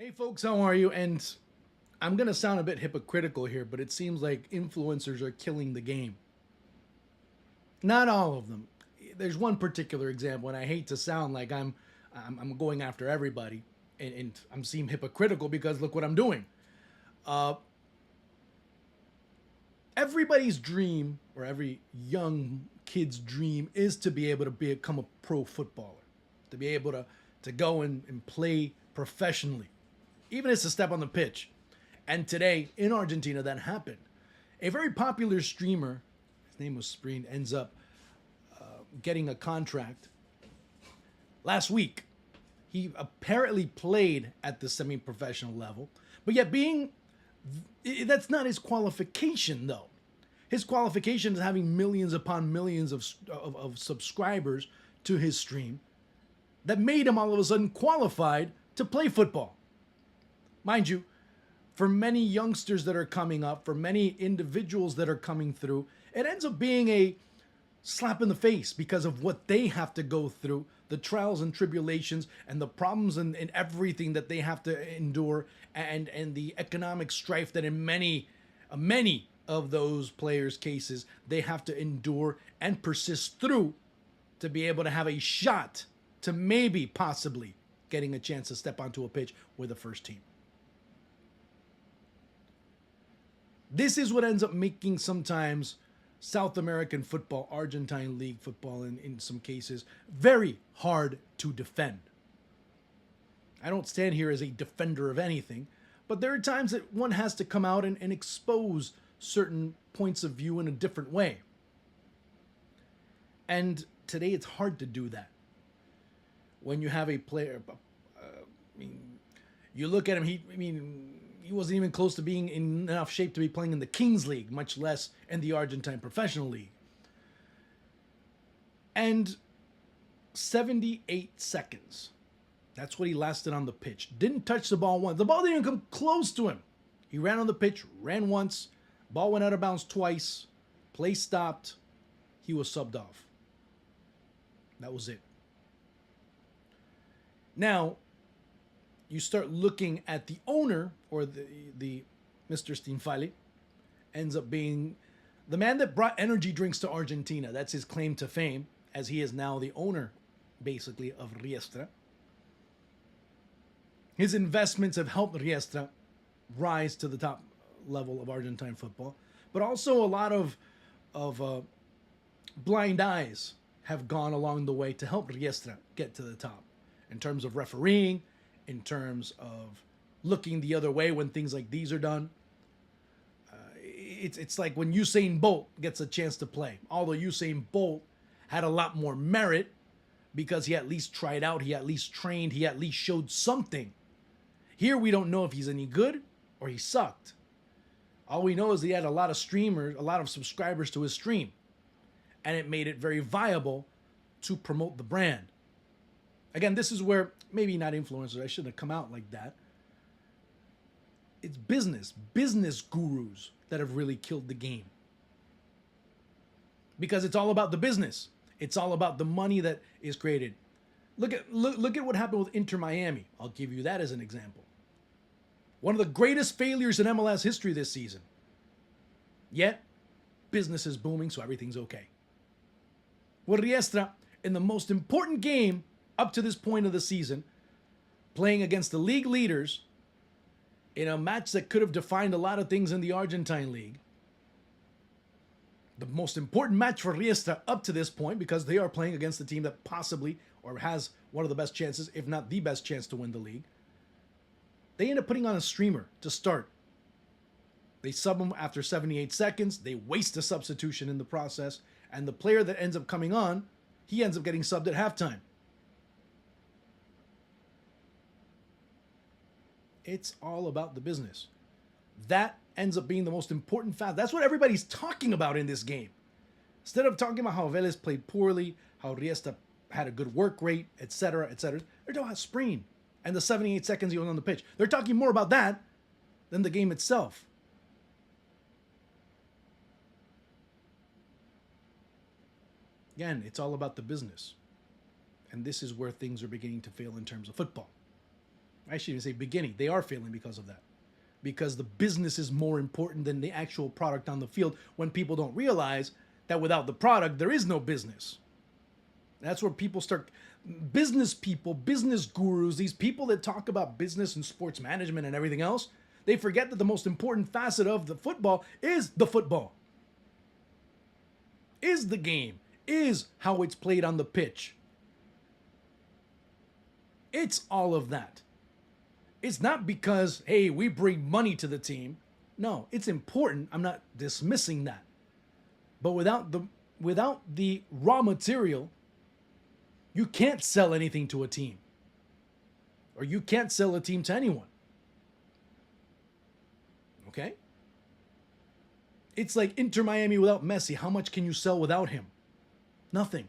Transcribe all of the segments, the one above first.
Hey folks, how are you? And I'm going to sound a bit hypocritical here, but it seems like influencers are killing the game. Not all of them. There's one particular example, and I hate to sound like I'm going after everybody, and I'm seem hypocritical because look what I'm doing. Uh, Everybody's dream, or every young kid's dream, is to be able to become a pro footballer, to be able to go and play professionally, even if it's a step on the pitch. And today in Argentina, that happened. A very popular streamer, his name was Spreen, ends up getting a contract last week. He apparently played at the semi professional level, but yet being that's not his qualification though. His qualification is having millions upon millions of subscribers to his stream that made him all of a sudden qualified to play football. Mind you, for many youngsters that are coming up, for many individuals that are coming through, it ends up being a slap in the face because of what they have to go through, the trials and tribulations and the problems and everything that they have to endure, and the economic strife that in many of those players' cases they have to endure and persist through to be able to have a shot to maybe possibly getting a chance to step onto a pitch with the first team. This is what ends up making sometimes South American football, Argentine league football in some cases, very hard to defend. I don't stand here as a defender of anything, but there are times that one has to come out and expose certain points of view in a different way. And today it's hard to do that. When you have a player, you look at him, he wasn't even close to being in enough shape to be playing in the Kings League, much less in the Argentine Professional League. And 78 seconds. That's what he lasted on the pitch. Didn't touch the ball once. The ball didn't even come close to him. He ran on the pitch, ran once, ball went out of bounds twice, play stopped, he was subbed off. That was it. Now, you start looking at the owner, or the Mr. Steinfale, ends up being the man that brought energy drinks to Argentina. That's his claim to fame, as he is now the owner, basically, of Riestra. His investments have helped Riestra rise to the top level of Argentine football, but also a lot of blind eyes have gone along the way to help Riestra get to the top in terms of refereeing, in terms of looking the other way when things like these are done. It's like when Usain Bolt gets a chance to play. Although Usain Bolt had a lot more merit because he at least tried out, he at least trained, he at least showed something. Here we don't know if he's any good or he sucked. All we know is he had a lot of streamers, a lot of subscribers to his stream. And it made it very viable to promote the brand. Again, this is where maybe not influencers, I shouldn't have come out like that. It's business gurus that have really killed the game. Because it's all about the business. It's all about the money that is created. Look at what happened with Inter Miami. I'll give you that as an example. One of the greatest failures in MLS history this season. Yet, business is booming, so everything's okay. With Riestra, in the most important game up to this point of the season, playing against the league leaders in a match that could have defined a lot of things in the Argentine league. The most important match for Riestra up to this point, because they are playing against the team that possibly or has one of the best chances, if not the best chance to win the league. They end up putting on a streamer to start. They sub him after 78 seconds. They waste a substitution in the process. And the player that ends up coming on, he ends up getting subbed at halftime. It's all about the business. That ends up being the most important fact. That's what everybody's talking about in this game. Instead of talking about how Vélez played poorly, how Riestra had a good work rate, etc., etc., they're talking about Spreen and the 78 seconds he was on the pitch. They're talking more about that than the game itself. Again, it's all about the business. And this is where things are beginning to fail in terms of football. I shouldn't even say beginning. They are failing because of that. Because the business is more important than the actual product on the field when people don't realize that without the product, there is no business. That's where people start, business people, business gurus, these people that talk about business and sports management and everything else, they forget that the most important facet of the football is the football, is the game, is how it's played on the pitch. It's all of that. It's not because, hey, we bring money to the team. No, it's important. I'm not dismissing that. But without the raw material, you can't sell anything to a team. Or you can't sell a team to anyone. Okay? It's like Inter Miami without Messi. How much can you sell without him? Nothing.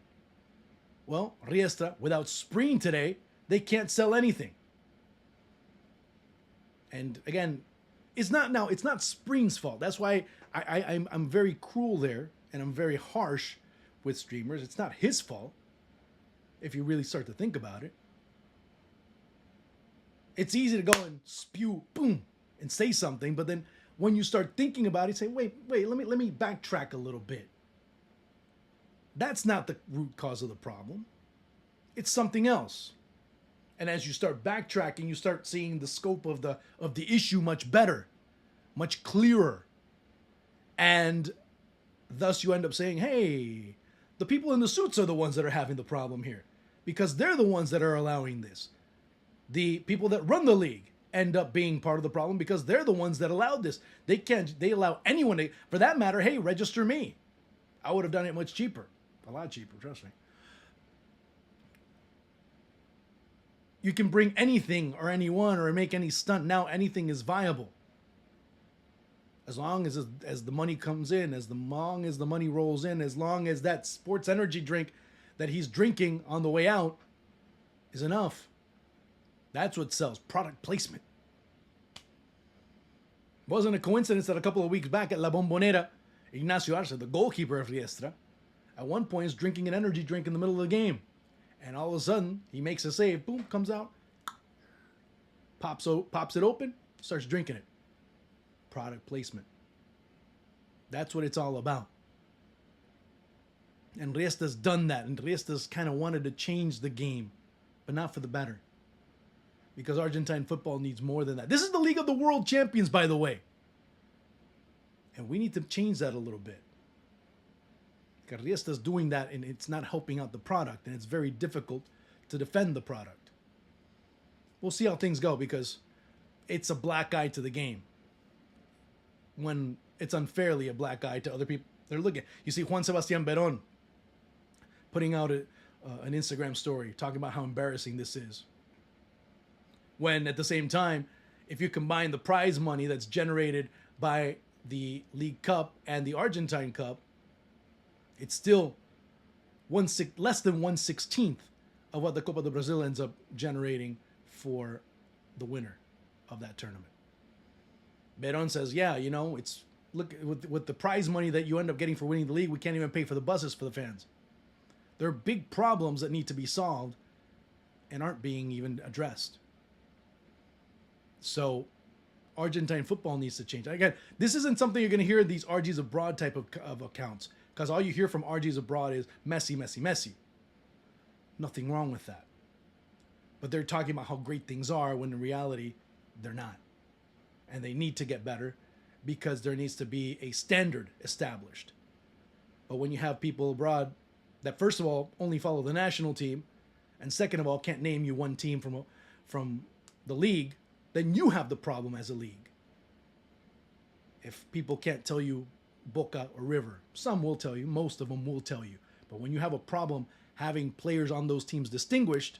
Well, Riestra, without Spring today, they can't sell anything. And again, it's not Spring's fault. That's why I'm very cruel there, and I'm very harsh with streamers. It's not his fault, if you really start to think about it. It's easy to go and spew, boom, and say something, but then when you start thinking about it, say, wait, let me backtrack a little bit. That's not the root cause of the problem. It's something else. And as you start backtracking, you start seeing the scope of the issue much better, much clearer. And thus you end up saying, hey, the people in the suits are the ones that are having the problem here, because they're the ones that are allowing this. The people that run the league end up being part of the problem because they're the ones that allowed this. They allow anyone to, for that matter, hey, register me. I would have done it much cheaper, a lot cheaper, trust me. You can bring anything or anyone or make any stunt. Now anything is viable. As long as the money comes in, as long as the money rolls in, as long as that sports energy drink that he's drinking on the way out is enough. That's what sells. Product placement. It wasn't a coincidence that a couple of weeks back at La Bombonera, Ignacio Arce, the goalkeeper of Riestra, at one point is drinking an energy drink in the middle of the game. And all of a sudden, he makes a save, boom, comes out, pops it open, starts drinking it. Product placement. That's what it's all about. And Riesta's done that, and Riesta's kind of wanted to change the game, but not for the better. Because Argentine football needs more than that. This is the League of the World Champions, by the way. And we need to change that a little bit. Riesta's doing that, and it's not helping out the product, and it's very difficult to defend the product. We'll see how things go, because it's a black eye to the game when it's unfairly a black eye to other people. They're looking. You see Juan Sebastián Verón putting out an Instagram story talking about how embarrassing this is. When at the same time, if you combine the prize money that's generated by the League Cup and the Argentine Cup, it's still less than 1/16 of what the Copa do Brasil ends up generating for the winner of that tournament. Verón says, yeah, it's look with the prize money that you end up getting for winning the league, we can't even pay for the buses for the fans. There are big problems that need to be solved and aren't being even addressed. So Argentine football needs to change. Again, this isn't something you're going to hear in these RGs Abroad type of accounts, because all you hear from RGs Abroad is Messi, Messi, Messi. Nothing wrong with that. But they're talking about how great things are when in reality, they're not. And they need to get better because there needs to be a standard established. But when you have people abroad that, first of all, only follow the national team, and second of all, can't name you one team from the league, then you have the problem as a league. If people can't tell you Boca or River, some will tell you, most of them will tell you. But when you have a problem having players on those teams distinguished,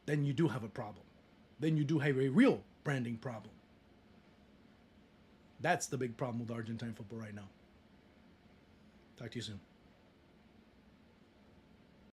then you do have a problem. Then you do have a real branding problem. That's the big problem with Argentine football right now. Talk to you soon.